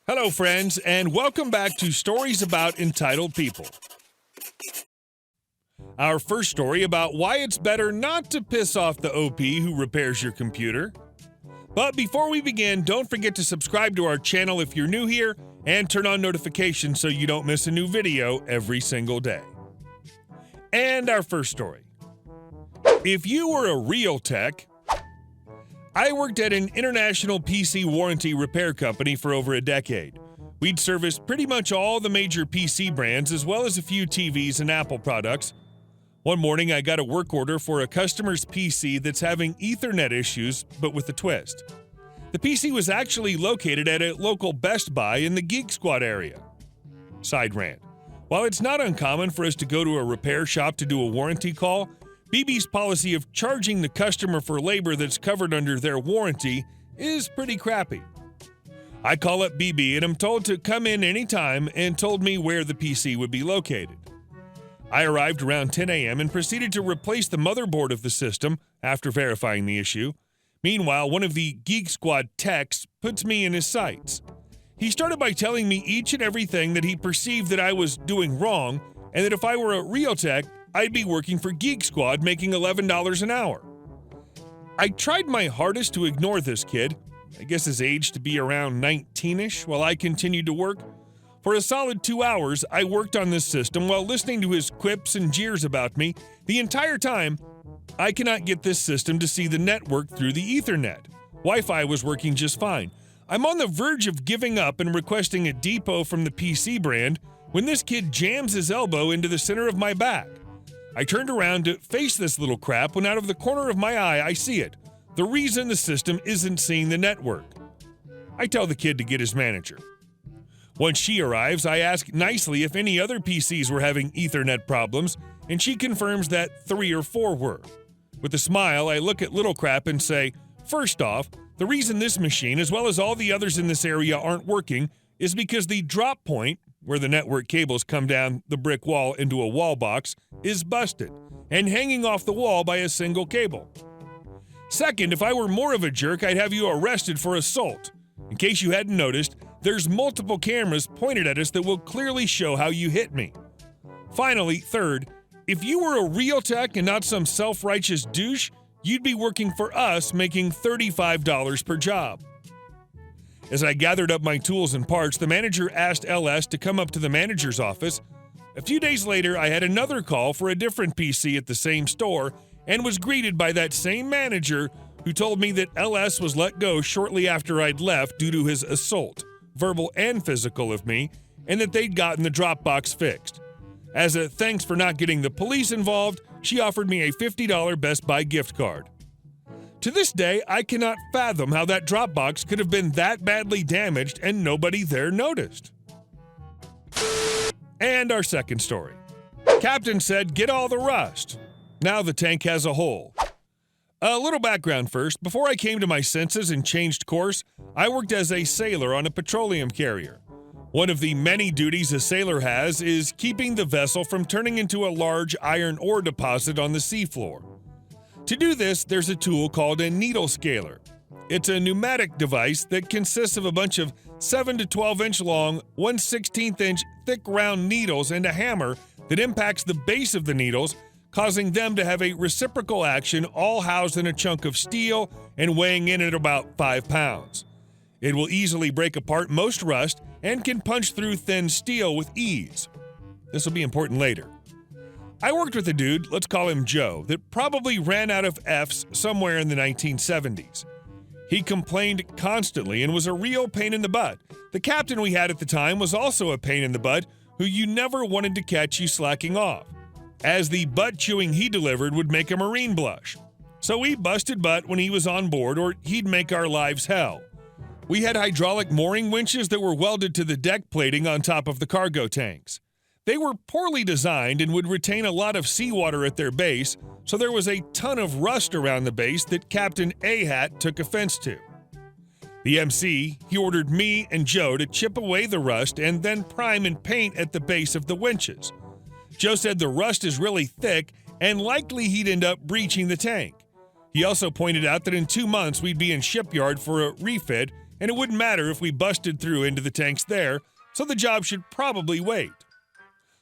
Hello, friends, and welcome back to Stories About Entitled People. Our first story about why it's better not to piss off the OP who repairs your computer. But before we begin, don't forget to subscribe to our channel if you're new here and turn on notifications so you don't miss a new video every single day. And our first story. If you were a real tech, I worked at an international PC warranty repair company for over a decade. We'd service pretty much all the major PC brands as well as a few TVs and Apple products. One morning I got a work order for a customer's PC that's having Ethernet issues, but with a twist. The PC was actually located at a local Best Buy in the Geek Squad area. Side rant. While it's not uncommon for us to go to a repair shop to do a warranty call, BB's policy of charging the customer for labor that's covered under their warranty is pretty crappy. I call up BB and I'm told to come in anytime and told me where the PC would be located. I arrived around 10 a.m. and proceeded to replace the motherboard of the system after verifying the issue. Meanwhile, one of the Geek Squad techs puts me in his sights. He started by telling me each and everything that he perceived that I was doing wrong, and that if I were a real tech, I'd be working for Geek Squad making $11 an hour. I tried my hardest to ignore this kid, I guess his age to be around 19-ish, while I continued to work. For a solid 2 hours, I worked on this system while listening to his quips and jeers about me. The entire time, I cannot get this system to see the network through the Ethernet. Wi-Fi was working just fine. I'm on the verge of giving up and requesting a depot from the PC brand when this kid jams his elbow into the center of my back. I turned around to face this little crap when out of the corner of my eye I see it. The reason the system isn't seeing the network. I tell the kid to get his manager. Once she arrives, I ask nicely if any other PCs were having Ethernet problems, and she confirms that 3 or 4 were. With a smile, I look at little crap and say, first off, the reason this machine, as well as all the others in this area, aren't working is because the drop point, where the network cables come down the brick wall into a wall box, is busted and hanging off the wall by a single cable. Second, if I were more of a jerk, I'd have you arrested for assault. In case you hadn't noticed, there's multiple cameras pointed at us that will clearly show how you hit me. Finally, third, if you were a real tech and not some self-righteous douche, you'd be working for us making $35 per job. As I gathered up my tools and parts, the manager asked LS to come up to the manager's office. A few days later, I had another call for a different PC at the same store and was greeted by that same manager who told me that LS was let go shortly after I'd left due to his assault, verbal and physical, of me, and that they'd gotten the Dropbox fixed. As a thanks for not getting the police involved, she offered me a $50 Best Buy gift card. To this day, I cannot fathom how that Dropbox could have been that badly damaged and nobody there noticed. And our second story. Captain said, get all the rust. Now the tank has a hole. A little background first. Before I came to my senses and changed course, I worked as a sailor on a petroleum carrier. One of the many duties a sailor has is keeping the vessel from turning into a large iron ore deposit on the seafloor. To do this, there's a tool called a needle scaler. It's a pneumatic device that consists of a bunch of 7 to 12 inch long, 1/16 inch thick round needles and a hammer that impacts the base of the needles, causing them to have a reciprocal action, all housed in a chunk of steel and weighing in at about 5 pounds. It will easily break apart most rust and can punch through thin steel with ease. This will be important later. I worked with a dude, let's call him Joe, that probably ran out of F's somewhere in the 1970s. He complained constantly and was a real pain in the butt. The captain we had at the time was also a pain in the butt who you never wanted to catch you slacking off, as the butt chewing he delivered would make a Marine blush. So we busted butt when he was on board, or he'd make our lives hell. We had hydraulic mooring winches that were welded to the deck plating on top of the cargo tanks. They were poorly designed and would retain a lot of seawater at their base, so there was a ton of rust around the base that Captain A-Hat took offense to. The MC, he ordered me and Joe to chip away the rust and then prime and paint at the base of the winches. Joe said the rust is really thick and likely he'd end up breaching the tank. He also pointed out that in 2 months we'd be in shipyard for a refit and it wouldn't matter if we busted through into the tanks there, so the job should probably wait.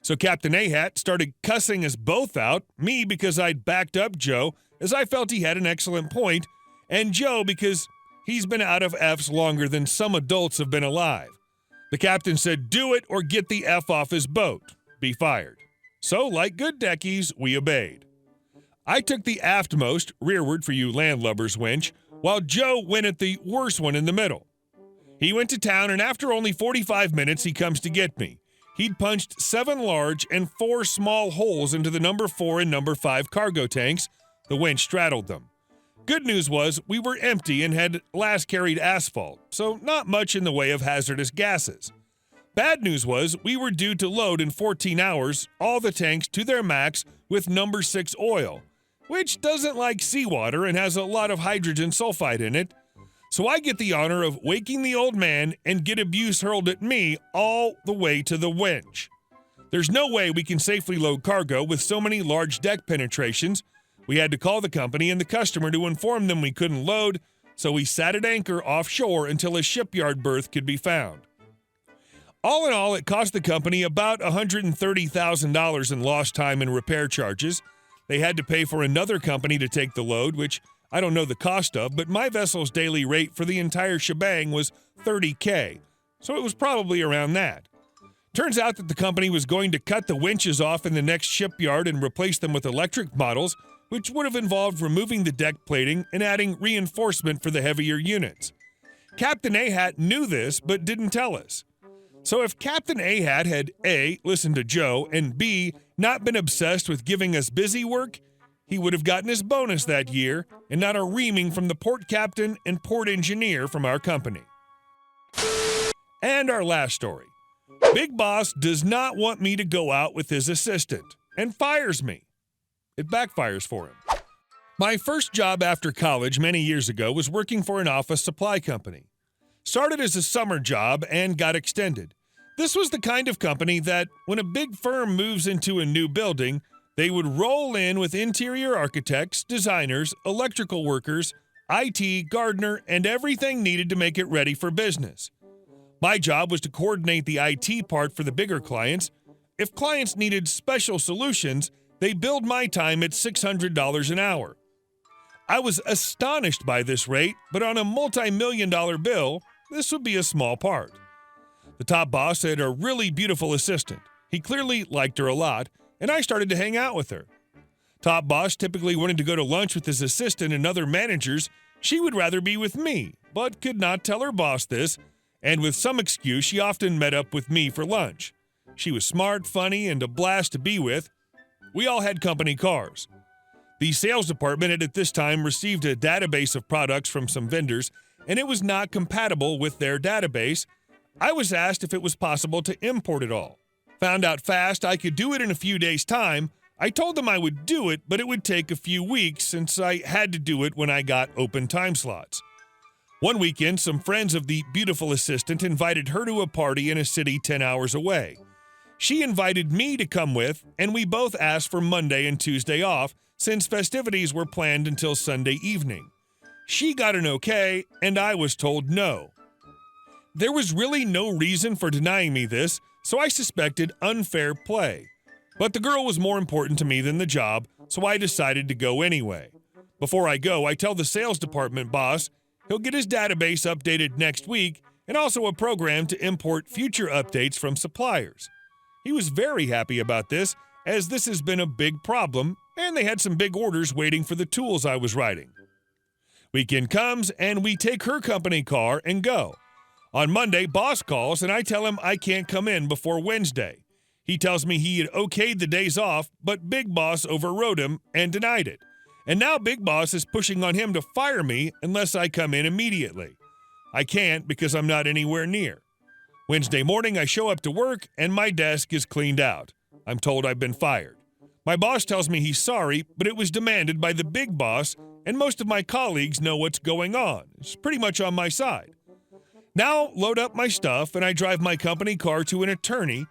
So Captain A-Hat started cussing us both out, me because I'd backed up Joe, as I felt he had an excellent point, and Joe because he's been out of F's longer than some adults have been alive. The captain said, "Do it or get the F off his boat. Be fired." So, like good deckies, we obeyed. I took the aftmost, rearward for you landlubbers winch, while Joe went at the worst one in the middle. He went to town, and after only 45 minutes, he comes to get me. He'd punched 7 large and 4 small holes into the number 4 and number 5 cargo tanks. The winch straddled them. Good news was we were empty and had last carried asphalt, so not much in the way of hazardous gases. Bad news was we were due to load in 14 hours all the tanks to their max with number 6 oil, which doesn't like seawater and has a lot of hydrogen sulfide in it. So I get the honor of waking the old man and get abuse hurled at me all the way to the winch. There's no way we can safely load cargo with so many large deck penetrations. We had to call the company and the customer to inform them we couldn't load, so we sat at anchor offshore until a shipyard berth could be found. All in all, it cost the company about $130,000 in lost time and repair charges. They had to pay for another company to take the load, which I don't know the cost of, but my vessel's daily rate for the entire shebang was $30K, so it was probably around that. Turns out that the company was going to cut the winches off in the next shipyard and replace them with electric models, which would have involved removing the deck plating and adding reinforcement for the heavier units. Captain A-Hat knew this, but didn't tell us. So if Captain A-Hat had A, listened to Joe, and B, not been obsessed with giving us busy work, he would have gotten his bonus that year and not a reaming from the port captain and port engineer from our company. And our last story. Big Boss does not want me to go out with his assistant and fires me. It backfires for him. My first job after college many years ago was working for an office supply company. Started as a summer job and got extended. This was the kind of company that, when a big firm moves into a new building, they would roll in with interior architects, designers, electrical workers, IT, gardener, and everything needed to make it ready for business. My job was to coordinate the IT part for the bigger clients. If clients needed special solutions, they billed my time at $600 an hour. I was astonished by this rate, but on a multi-million-dollar bill, this would be a small part. The top boss had a really beautiful assistant. He clearly liked her a lot, and I started to hang out with her. Top boss typically wanted to go to lunch with his assistant and other managers. She would rather be with me, but could not tell her boss this, and with some excuse, she often met up with me for lunch. She was smart, funny, and a blast to be with. We all had company cars. The sales department had at this time received a database of products from some vendors, and it was not compatible with their database. I was asked if it was possible to import it all. Found out fast I could do it in a few days' time. I told them I would do it, but it would take a few weeks since I had to do it when I got open time slots. One weekend, some friends of the beautiful assistant invited her to a party in a city 10 hours away. She invited me to come with, and we both asked for Monday and Tuesday off since festivities were planned until Sunday evening. She got an okay, and I was told no. There was really no reason for denying me this, so I suspected unfair play. But the girl was more important to me than the job, so I decided to go anyway. Before I go, I tell the sales department boss he'll get his database updated next week and also a program to import future updates from suppliers. He was very happy about this, as this has been a big problem, and they had some big orders waiting for the tools I was writing. Weekend comes, and we take her company car and go. On Monday, boss calls, and I tell him I can't come in before Wednesday. He tells me he had okayed the days off, but Big Boss overrode him and denied it. And now Big Boss is pushing on him to fire me unless I come in immediately. I can't because I'm not anywhere near. Wednesday morning, I show up to work, and my desk is cleaned out. I'm told I've been fired. My boss tells me he's sorry, but it was demanded by the big boss, and most of my colleagues know what's going on. It's pretty much on my side. Now, load up my stuff, and I drive my company car to an attorney.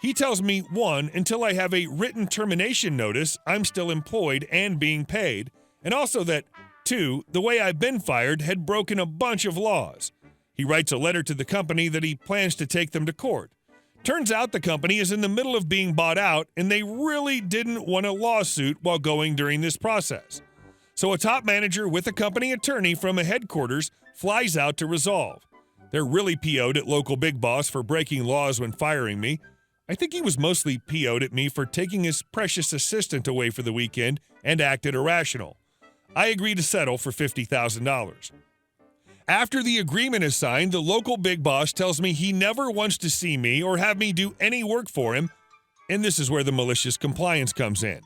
He tells me, 1, until I have a written termination notice, I'm still employed and being paid, and also that, 2, the way I've been fired had broken a bunch of laws. He writes a letter to the company that he plans to take them to court. Turns out the company is in the middle of being bought out, and they really didn't want a lawsuit while going during this process. So a top manager with a company attorney from a headquarters flies out to resolve. They're really PO'd at local big boss for breaking laws when firing me. I think he was mostly PO'd at me for taking his precious assistant away for the weekend and acted irrational. I agree to settle for $50,000. After the agreement is signed, the local big boss tells me he never wants to see me or have me do any work for him, and this is where the malicious compliance comes in.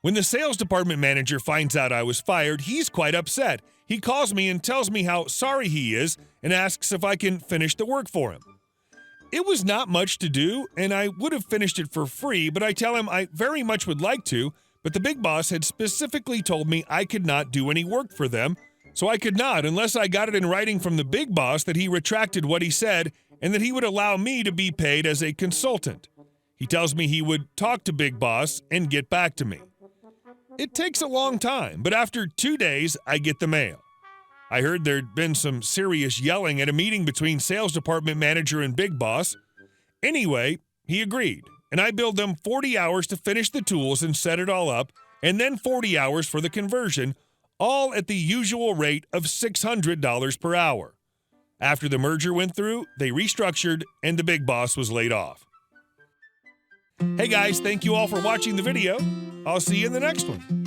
When the sales department manager finds out I was fired, he's quite upset. He calls me and tells me how sorry he is and asks if I can finish the work for him. It was not much to do, and I would have finished it for free, but I tell him I very much would like to, but the big boss had specifically told me I could not do any work for them, so I could not unless I got it in writing from the big boss that he retracted what he said and that he would allow me to be paid as a consultant. He tells me he would talk to big boss and get back to me. It takes a long time, but after 2 days, I get the mail. I heard there'd been some serious yelling at a meeting between sales department manager and big boss. Anyway, he agreed, and I billed them 40 hours to finish the tools and set it all up, and then 40 hours for the conversion, all at the usual rate of $600 per hour. After the merger went through, they restructured, and the big boss was laid off. Hey guys, thank you all for watching the video. I'll see you in the next one.